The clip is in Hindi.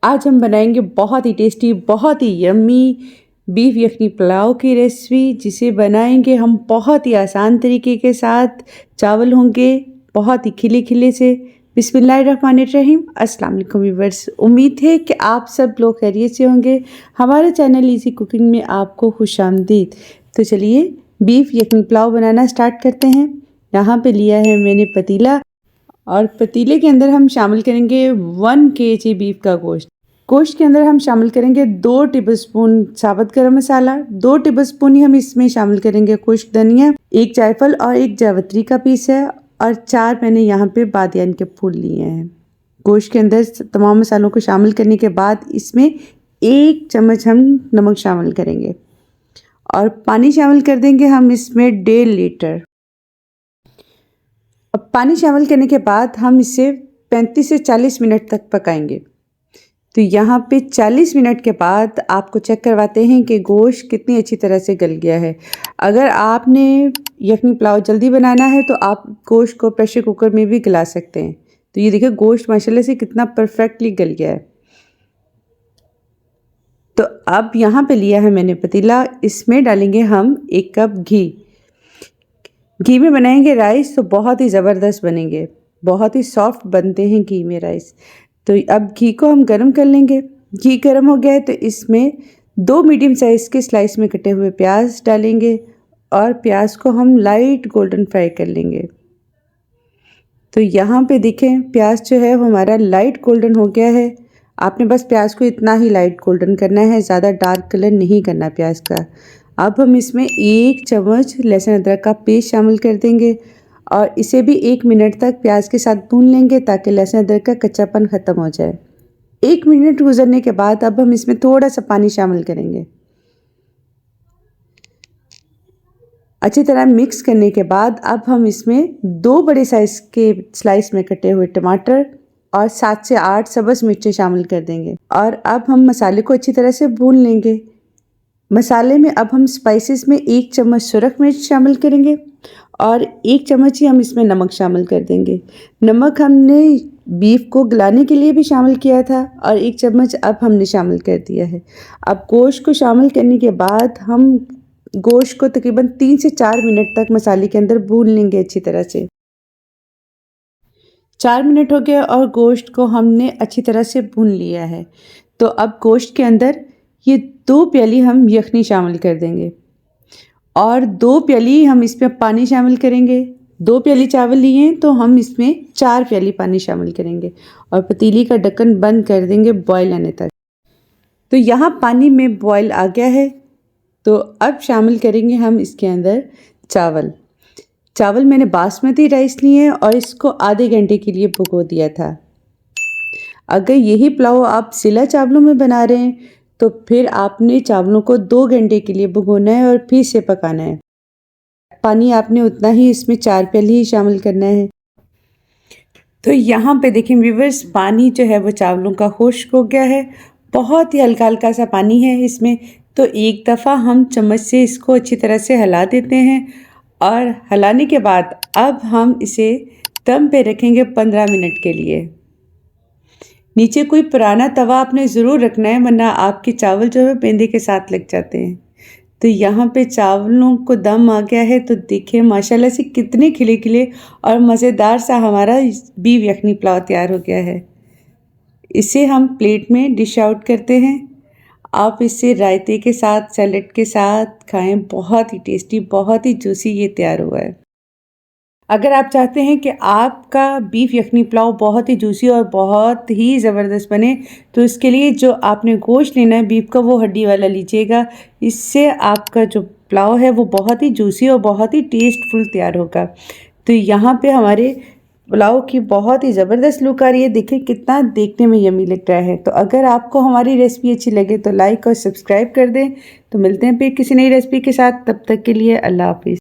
आज हम बनाएंगे बहुत ही टेस्टी, बहुत ही यम्मी बीफ यखनी पुलाव की रेसिपी, जिसे बनाएंगे हम बहुत ही आसान तरीके के साथ। चावल होंगे बहुत ही खिले खिले से। बिस्मिल्लाहिर्रहमानिर्रहीम। अस्सलाम वालेकुम व्यूअर्स, उम्मीद है कि आप सब लोग खैरियत से होंगे। हमारे चैनल इजी कुकिंग में आपको खुशामदीद। तो चलिए बीफ यखनी पुलाव बनाना स्टार्ट करते हैं। यहाँ पे लिया है मैंने पतीला, और पतीले के अंदर हम शामिल करेंगे 1 kg बीफ का गोश्त। गोश्त के अंदर हम शामिल करेंगे 2 टेबलस्पून साबुत गरम मसाला, 2 टेबलस्पून ही हम इसमें शामिल करेंगे खुश्क धनिया, 1 जायफल और 1 जावित्री का पीस है, और 4 मैंने यहाँ पे बादियान के फूल लिए हैं। गोश्त के अंदर तमाम मसालों को शामिल करने के बाद इसमें 1 चम्मच हम नमक शामिल करेंगे, और पानी शामिल कर देंगे हम इसमें 1.5 लीटर। अब पानी शामिल करने के बाद हम इसे 35 से 40 मिनट तक पकाएंगे। तो यहाँ पे 40 मिनट के बाद आपको चेक करवाते हैं कि गोश्त कितनी अच्छी तरह से गल गया है। अगर आपने यखनी पुलाव जल्दी बनाना है तो आप गोश्त को प्रेशर कुकर में भी गला सकते हैं। तो ये देखिए गोश्त माशाल्लाह से कितना परफेक्टली गल गया है। तो अब यहाँ पे लिया है मैंने पतीला, इसमें डालेंगे हम 1 कप घी। घी में बनाएंगे राइस तो बहुत ही ज़बरदस्त बनेंगे, बहुत ही सॉफ्ट बनते हैं घी में राइस। तो अब घी को हम गरम कर लेंगे। घी गरम हो गया है तो इसमें 2 मीडियम साइज़ के स्लाइस में कटे हुए प्याज डालेंगे, और प्याज को हम लाइट गोल्डन फ्राई कर लेंगे। तो यहाँ पे देखें प्याज जो है वो हमारा लाइट गोल्डन हो गया है। आपने बस प्याज को इतना ही लाइट गोल्डन करना है, ज़्यादा डार्क कलर नहीं करना प्याज का। अब हम इसमें 1 चम्मच लहसुन अदरक का पेस्ट शामिल कर देंगे, और इसे भी 1 मिनट तक प्याज के साथ भून लेंगे ताकि लहसुन अदरक का कच्चापन ख़त्म हो जाए। 1 मिनट गुजरने के बाद अब हम इसमें थोड़ा सा पानी शामिल करेंगे। अच्छी तरह मिक्स करने के बाद अब हम इसमें 2 बड़े साइज़ के स्लाइस में कटे हुए टमाटर और 7 से 8 सब्ज़ मिर्चें शामिल कर देंगे, और अब हम मसाले को अच्छी तरह से भून लेंगे। मसाले में अब हम स्पाइसेस में 1 चम्मच सुरख मिर्च शामिल करेंगे, और 1 चम्मच ही हम इसमें नमक शामिल कर देंगे। नमक हमने बीफ को गलाने के लिए भी शामिल किया था, और 1 चम्मच अब हमने शामिल कर दिया है। अब गोश्त को शामिल करने के बाद हम गोश्त को तकरीबन 3 से 4 मिनट तक मसाले के अंदर भून लेंगे अच्छी तरह से। 4 मिनट हो गए और गोश्त को हमने अच्छी तरह से भून लिया है। तो अब गोश्त के अंदर ये 2 प्याली हम यखनी शामिल कर देंगे, और 2 प्याली हम इसमें पानी शामिल करेंगे। 2 प्याली चावल लिए हैं तो हम इसमें 4 प्याली पानी शामिल करेंगे, और पतीली का ढक्कन बंद कर देंगे बॉयल आने तक। तो यहाँ पानी में बॉयल आ गया है, तो अब शामिल करेंगे हम इसके अंदर चावल। चावल मैंने बासमती राइस लिए हैं, और इसको आधे घंटे के लिए भिगो दिया था। अगर यही पुलाव आप सिला चावलों में बना रहे हैं तो फिर आपने चावलों को 2 घंटे के लिए भिगोना है और फिर से पकाना है। पानी आपने उतना ही इसमें 4 प्याली ही शामिल करना है। तो यहाँ पे देखें व्यूअर्स, पानी जो है वो चावलों का खुश्क हो गया है, बहुत ही हल्का हल्का सा पानी है इसमें। तो एक दफ़ा हम चम्मच से इसको अच्छी तरह से हिला देते हैं, और हिलाने के बाद अब हम इसे दम पे रखेंगे 15 मिनट के लिए। नीचे कोई पुराना तवा आपने ज़रूर रखना है, वरना आपके चावल जो है पेंदे के साथ लग जाते हैं। तो यहाँ पे चावलों को दम आ गया है, तो देखिए माशाल्लाह से कितने खिले खिले और मज़ेदार सा हमारा बीफ यखनी पुलाव तैयार हो गया है। इसे हम प्लेट में डिश आउट करते हैं। आप इसे रायते के साथ, सैलेड के साथ खाएं, बहुत ही टेस्टी, बहुत ही जूसी ये तैयार हुआ है। अगर आप चाहते हैं कि आपका बीफ यखनी पुलाव बहुत ही जूसी और बहुत ही ज़बरदस्त बने, तो इसके लिए जो आपने गोश्त लेना है बीफ का, वो हड्डी वाला लीजिएगा। इससे आपका जो पुलाव है वो बहुत ही जूसी और बहुत ही टेस्टफुल तैयार होगा। तो यहाँ पे हमारे पुलाव की बहुत ही ज़बरदस्त लुक आ रही है। देखिए कितना देखने में यम्मी लग रहा है। तो अगर आपको हमारी रेसिपी अच्छी लगे तो लाइक और सब्सक्राइब कर दें। तो मिलते हैं फिर किसी नई रेसिपी के साथ, तब तक के लिए अल्लाह हाफिज़।